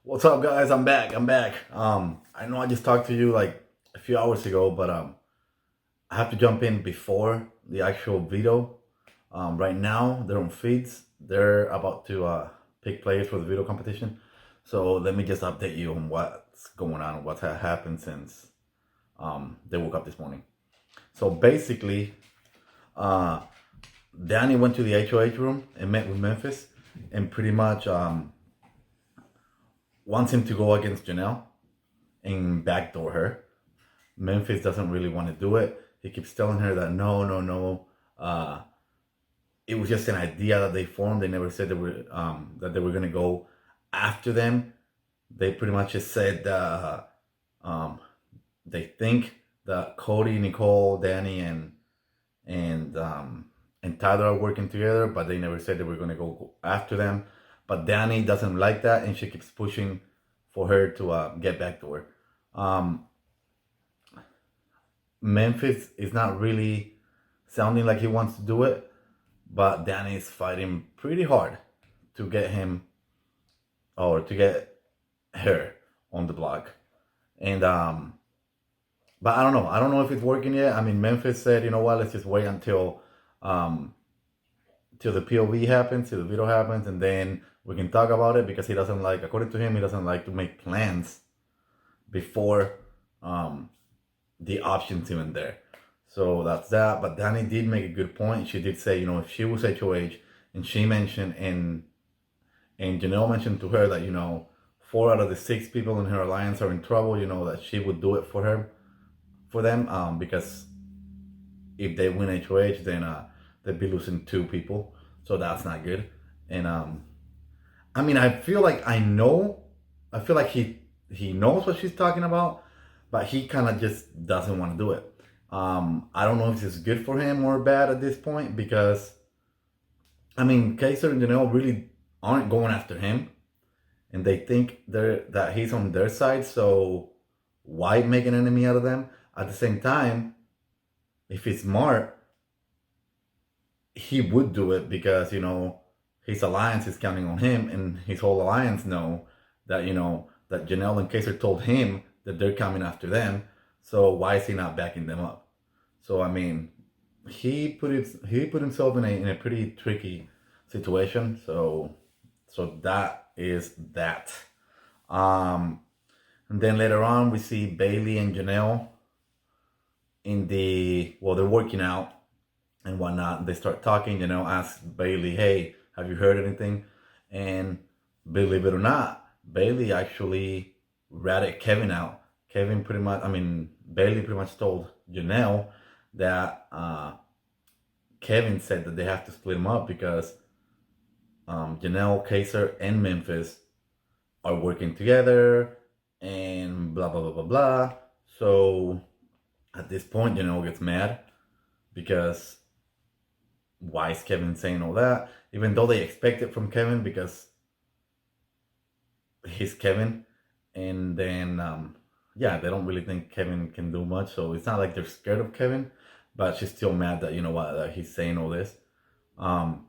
What's up, guys? I'm back. I know I just talked to you like a few hours ago, but I have to jump in before the actual veto. Right now, they're on feeds. They're about to pick players for the veto competition. So let me just update you on what's going on, what's happened since they woke up this morning. So basically, uh, Danny went to the HOH room and met with Memphis, and pretty much wants him to go against Janelle and backdoor her. Memphis doesn't really want to do it. He keeps telling her that no, no, no. It was just an idea that they formed. They never said that they were gonna go after them. They pretty much just said um, they think that Cody, Nicole, Danny, and and Tyler are working together, but they never said they were gonna go after them. But Danny doesn't like that, and she keeps pushing for her to get back to her. Um, Memphis is not really sounding like he wants to do it, but Danny is fighting pretty hard to get him or to get her on the block. And but I don't know. I don't know if it's working yet. I mean, Memphis said, you know what, let's just wait until um till the POV happens, till the video happens, and then we can talk about it because he doesn't like, according to him, he doesn't like to make plans before um the options even there. So that's that. But Danny did make a good point. She did say, you know, if she was HOH and she mentioned and Janelle mentioned to her that, you know, 4 out of the 6 people in her alliance are in trouble, you know, that she would do it for them. Because if they win HOH, then they'd be losing 2 people. So that's not good. And I mean, I feel like he knows what she's talking about, but he kind of just doesn't want to do it. I don't know if this is good for him or bad at this point because, I mean, Kaiser and Janelle really aren't going after him, and they think that he's on their side. So why make an enemy out of them? At the same time, if he's smart, he would do it because, you know, his alliance is counting on him, and his whole alliance know that, you know, that Janelle and Kaiser told him that they're coming after them. So why is he not backing them up? So I mean, he put himself in a pretty tricky situation. So that is that. Um, and then later on, we see Bailey and Janelle they're working out and whatnot. They start talking. Janelle asks Bailey, "Hey, have you heard anything?" And believe it or not, Bailey actually ratted Kevin out. Bailey pretty much told Janelle that Kevin said that they have to split them up because Janelle, Kaiser, and Memphis are working together and blah, blah, blah, blah, blah. So at this point, Janelle gets mad because why is Kevin saying all that? Even though they expect it from Kevin because he's Kevin. And then, yeah, they don't really think Kevin can do much. So it's not like they're scared of Kevin, but she's still mad that, you know what, that he's saying all this. And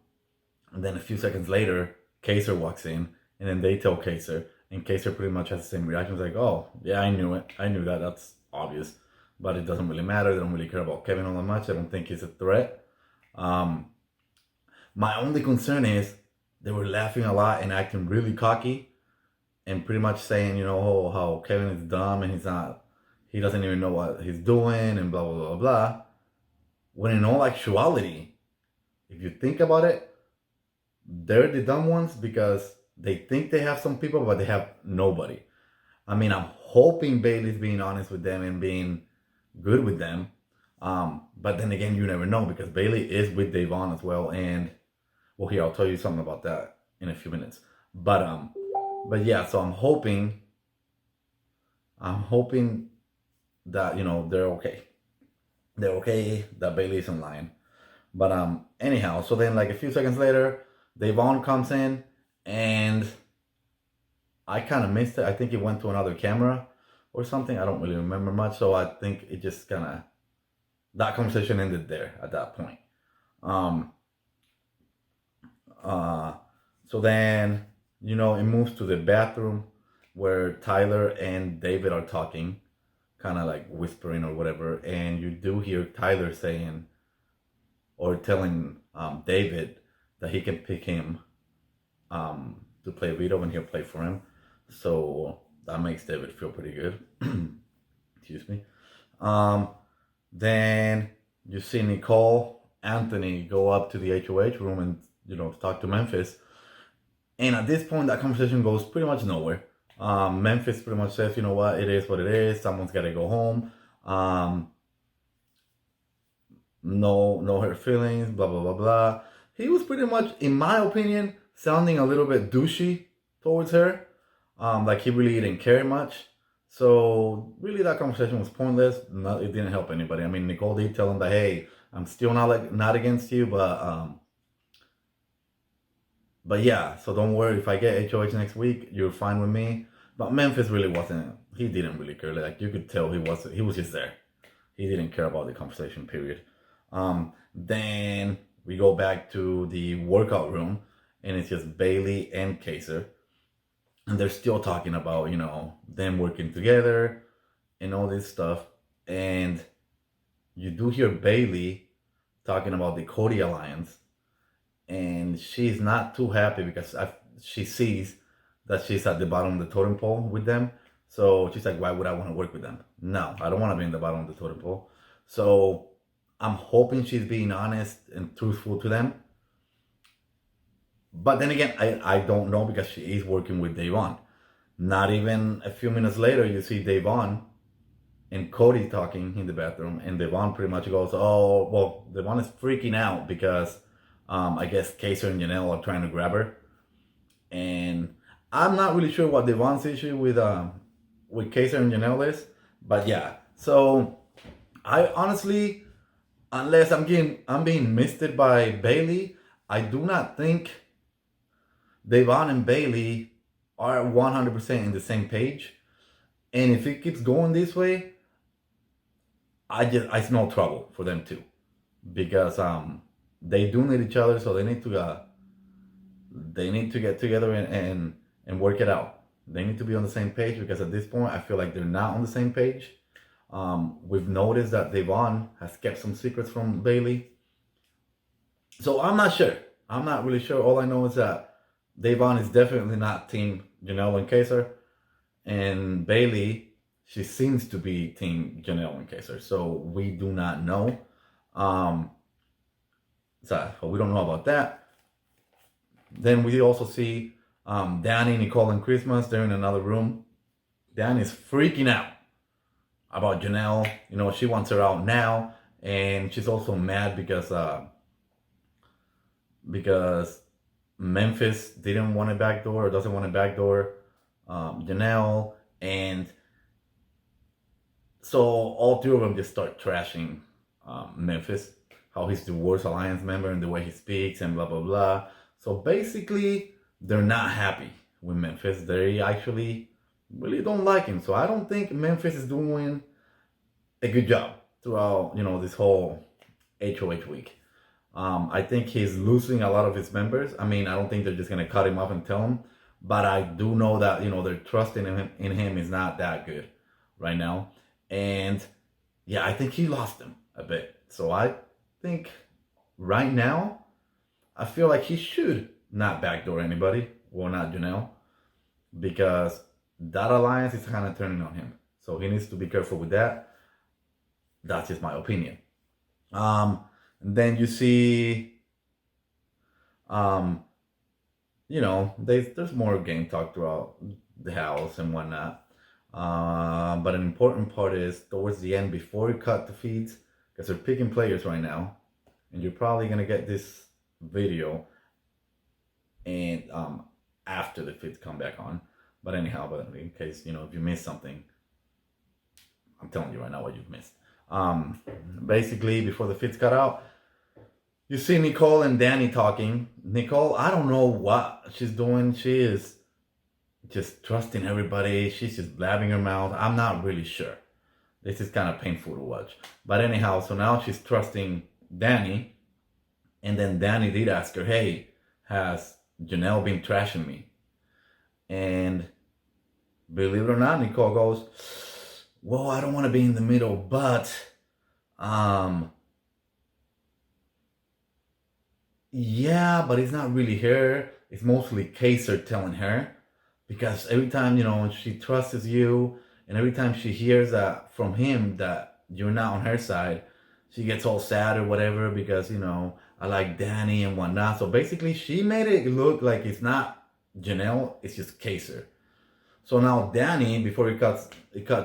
then a few seconds later, Kaiser walks in, and then they tell Kaiser, and Kaiser pretty much has the same reaction. It's like, oh, yeah, I knew it. I knew that. That's obvious. But it doesn't really matter. They don't really care about Kevin all that much. I don't think he's a threat. My only concern is they were laughing a lot and acting really cocky and pretty much saying, you know, oh, how Kevin is dumb and he doesn't even know what he's doing and blah, blah, blah, blah. When in all actuality, if you think about it, they're the dumb ones because they think they have some people, but they have nobody. I mean, I'm hoping Bailey's being honest with them and being good with them. But then again, you never know because Bailey is with Davon as well. And well, here, I'll tell you something about that in a few minutes. But yeah, so I'm hoping that, you know, they're okay. They're okay that Bailey isn't lying. But anyhow, so then like a few seconds later, Davon comes in and I kind of missed it. I think it went to another camera or something. I don't really remember much. So I think it just kind of, that conversation ended there at that point. So then, you know, it moves to the bathroom where Tyler and David are talking, kind of like whispering or whatever, and you do hear Tyler saying or telling David that he can pick him to play Veto and he'll play for him. So that makes David feel pretty good. Excuse me. Um, then you see Nicole Anthony go up to the HOH room and talk to Memphis. And at this point, that conversation goes pretty much nowhere. Memphis pretty much says, you know what, it is what it is. Someone's got to go home. No hurt feelings, blah, blah, blah, blah. He was pretty much, in my opinion, sounding a little bit douchey towards her. Like he really didn't care much. So really that conversation was pointless. It didn't help anybody. I mean, Nicole did tell him that, hey, I'm still not against you, but yeah, so don't worry, if I get HOH next week, you're fine with me. But Memphis really wasn't, he didn't really care. Like you could tell he was just there. He didn't care about the conversation, period. Then we go back to the workout room and it's just Bailey and Kaiser. And they're still talking about, them working together and all this stuff. And you do hear Bailey talking about the Cody alliance. And she's not too happy because she sees that she's at the bottom of the totem pole with them. So she's like, why would I want to work with them? No, I don't want to be in the bottom of the totem pole. So I'm hoping she's being honest and truthful to them. But then again, I don't know because she is working with Davon. Not even a few minutes later, you see Davon and Cody talking in the bathroom. And Davon pretty much goes, oh, well, Davon is freaking out because I guess Kaiser and Janelle are trying to grab her. And I'm not really sure what Devon's issue with Kaiser and Janelle is. But yeah, so I honestly, unless I'm being misted by Bailey, I do not think Devon and Bailey are 100% in the same page. And if it keeps going this way, I smell trouble for them too. Because they do need each other, so they need to get together and work it out. They need to be on the same page because at this point I feel like they're not on the same page. We've noticed that Devon has kept some secrets from Bailey. So I'm not sure. I'm not really sure. All I know is that Devon is definitely not team Janelle and Kaiser. And Bailey, she seems to be team Janelle and Kaiser. So we do not know. So we don't know about that. Then we also see Danny, Nicole, and Christmas. They're in another room. Danny's freaking out about Janelle. She wants her out now. And she's also mad because Memphis didn't want a backdoor or doesn't want a backdoor Janelle. And so all three of them just start trashing Memphis, how he's the worst Alliance member and the way he speaks and blah, blah, blah. So basically, they're not happy with Memphis. They actually really don't like him. So I don't think Memphis is doing a good job throughout, this whole HOH week. I think he's losing a lot of his members. I mean, I don't think they're just going to cut him off and tell him. But I do know that, their trust in him is not that good right now. And yeah, I think he lost them a bit. So I think right now, I feel like he should not backdoor anybody, or not Janelle, because that alliance is kind of turning on him. So he needs to be careful with that. That's just my opinion. And then you see, there's more game talk throughout the house and whatnot. But an important part is towards the end, before you cut the feeds, because they're picking players right now, and you're probably gonna get this video and after the feeds come back on. But anyhow, in case if you missed something, I'm telling you right now what you've missed. Basically, before the feeds cut out, you see Nicole and Danny talking. Nicole, I don't know what she's doing. She is just trusting everybody. She's just blabbing her mouth. I'm not really sure. This is kind of painful to watch. But anyhow, so now she's trusting Danny. And then Danny did ask her, hey, has Janelle been trashing me? And believe it or not, Nicole goes, well, I don't want to be in the middle, but yeah, but it's not really her. It's mostly Kaiser telling her, because every time, she trusts you, and every time she hears that from him that you're not on her side, she gets all sad or whatever, because, I like Danny and whatnot. So basically, she made it look like it's not Janelle, it's just Kaiser. So now Danny, before it cut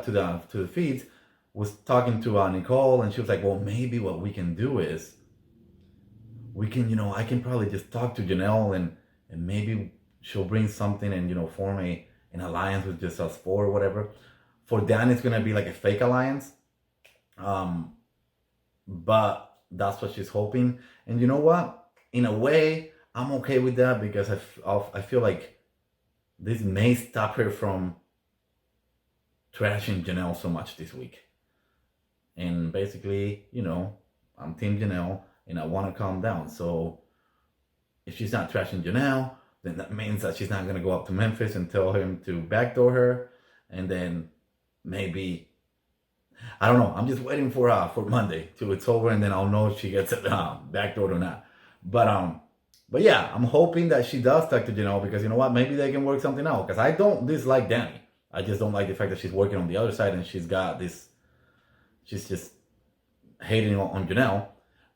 to the feed, was talking to Nicole, and she was like, well, maybe what we can do is, we can, I can probably just talk to Janelle, and maybe she'll bring something, and, form an alliance with just us four or whatever. For Dan, it's going to be like a fake alliance. But that's what she's hoping. And you know what? In a way, I'm okay with that, because I feel like this may stop her from trashing Janelle so much this week. And basically, I'm Team Janelle, and I want to calm down. So if she's not trashing Janelle, then that means that she's not going to go up to Memphis and tell him to backdoor her. And then maybe, I don't know. I'm just waiting for Monday till it's over, and then I'll know if she gets it backdoored or not. But yeah, I'm hoping that she does talk to Janelle, because you know what? Maybe they can work something out. Because I don't dislike Danny. I just don't like the fact that she's working on the other side, and she's just hating on Janelle.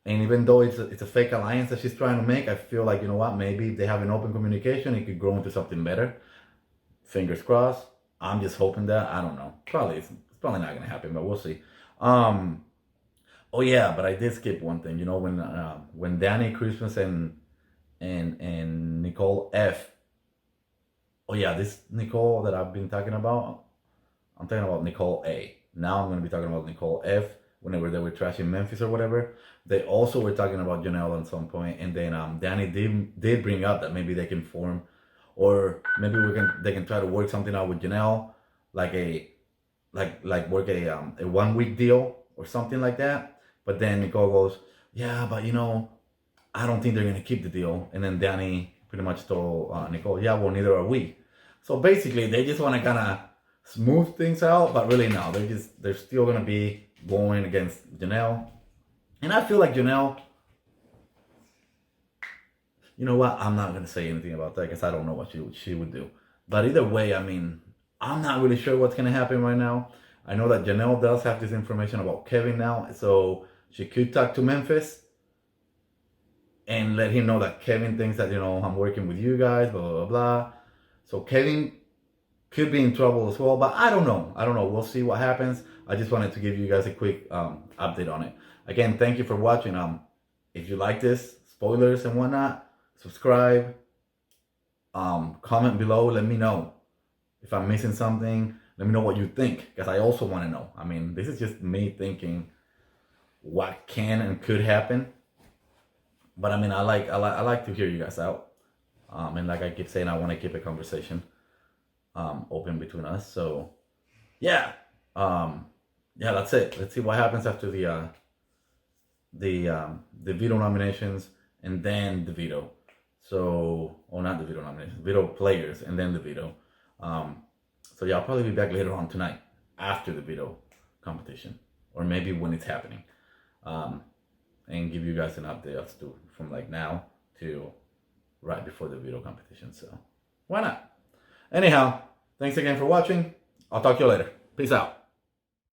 And even though it's a fake alliance that she's trying to make, I feel like, you know what? Maybe if they have an open communication, it could grow into something better. Fingers crossed. I'm just hoping that. I don't know. It's probably not gonna happen, but we'll see. Oh yeah, but I did skip one thing. When Danny, Christmas, and Nicole F. Oh yeah, this Nicole that I've been talking about, I'm talking about Nicole A. Now I'm gonna be talking about Nicole F. Whenever they were trashing Memphis or whatever, they also were talking about Janelle at some point, and then Danny did bring up that maybe they can form, or maybe they can try to work something out with Janelle, like work a 1 week deal or something like that. But then Nicole goes, yeah, but I don't think they're gonna keep the deal. And then Danny pretty much told Nicole, yeah, well, neither are we. So basically, they just want to kind of smooth things out, but really no, they're still gonna be going against Janelle. And I feel like Janelle, you know what? I'm not going to say anything about that, because I don't know what she would do. But either way, I mean, I'm not really sure what's going to happen right now. I know that Janelle does have this information about Kevin now. So she could talk to Memphis and let him know that Kevin thinks that, I'm working with you guys, blah, blah, blah. So Kevin could be in trouble as well, but I don't know. We'll see what happens. I just wanted to give you guys a quick update on it. Again, thank you for watching. If you like this, spoilers and whatnot, subscribe, comment below, let me know if I'm missing something. Let me know what you think, because I also want to know. I mean, this is just me thinking what can and could happen. But I mean, I like to hear you guys out. And like I keep saying, I want to keep a conversation open between us. So yeah, that's it. Let's see what happens after the veto nominations, and then the veto. So, not the veto nominations, veto players, and then the veto. So yeah, I'll probably be back later on tonight after the veto competition, or maybe when it's happening, and give you guys an update as to from like now to right before the veto competition. So why not? Anyhow, thanks again for watching. I'll talk to you later. Peace out.